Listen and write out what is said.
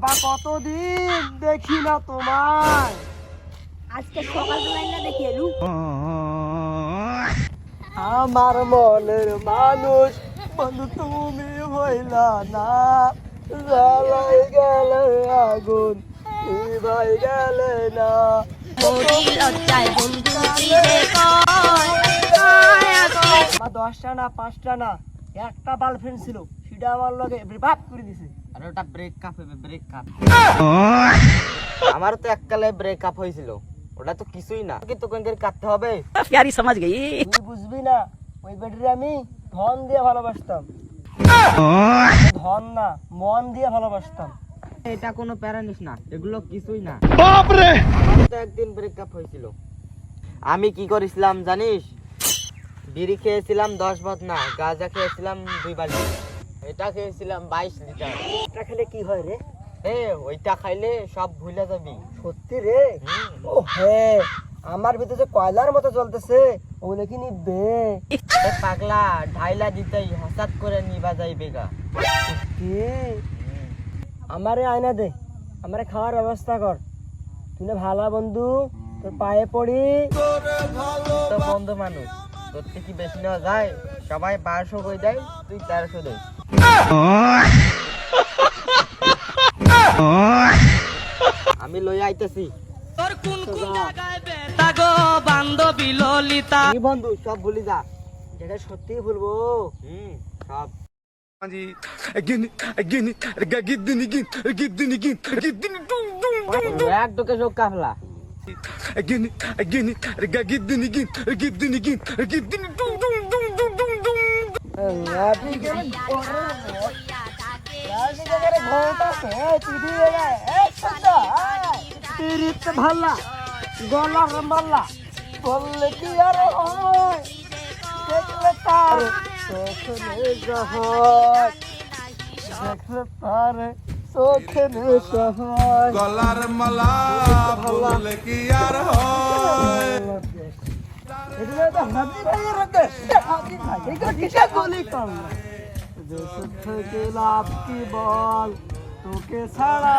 বাবা কতদিন দেখি না তোমায়, আজকে সকালবেলায় না দেখি এলু। আমার মনের মানুষ বন্ধু তুমি হইলা না, জ্বালাই গেলে আগুন নিভাই গেলে না। মোরি লজ্জায় বন্ধু দিলে কয় আমার 10টা না 5টা না একটা গার্লফ্রেন্ড ছিল, সেটা আমার লগে ভাব করে দিছে। আর ওটা ব্রেকআপ হবে, ব্রেকআপ। আমারও তো এককালে ব্রেকআপ হয়েছিল, ওটা তো কিছুই না, কিন্তু কোনদের কাটতে হবে। প্যারি সমাজ গই। তুই বুঝবি না, ওই বেটিরে আমি ধন দিয়ে ভালোবাসতাম, ধন না মন দিয়ে ভালোবাসতাম। এটা কোনো প্যারা নিস না, এগুলো কিছুই না। বাপ রে, আমারও তো একদিন ব্রেকআপ হয়েছিল। আমি কি করেছিলাম জানিস? বিড়ি খেয়েছিলাম 10 বদনা, গাঁজা খেয়েছিলাম 2 বালতি, এটা খেয়েছিলাম 22 লিটার। এটা খেলে কি হয় রে? ওইটা খাইলে সব ভুলে যাবি। সত্যি রে? ও হ্যাঁ, আমার ভিতরে যে কয়লার মতো জ্বলতেছে, ওগুলো কি নিবে? পাগলা, ঢাইলা দিতেই হঠাৎ করে নিবা যাইবে গা। কি আমারে আয়না দে, আমারে খাওয়ার ব্যবস্থা কর। তুই না ভালো বন্ধু, তোর পায়ে পড়ি। তো বন্ধু মানুষ, তোর থেকে কি বেশি নেওয়া যায়? সবাই 1200 করে দেয়, তুই 1300 দে। আমি লই আইতেছি। তোর কোন কোন জায়গায় বেতা গো বান্ধবী ললিতা। এই বন্ধু সব ভুলি যা। যেটা সত্যি বলবো, সব এক ঢোকে চোখ কাফলা। ভাল্লা গলা মাল্লা বললে কি আর হয়, দেখলে তার চোখে নেশা হয়, দেখলে তার চোখে নেশা হয়। গলার মালা বললে কি আর হয়। এগুলো তো হাজি ভাইয়ের দেশ, হাজি ভাই এগুলো কিসে বলি কম না। দেশ থেকে লাভ কি বল তোকে ছাড়া।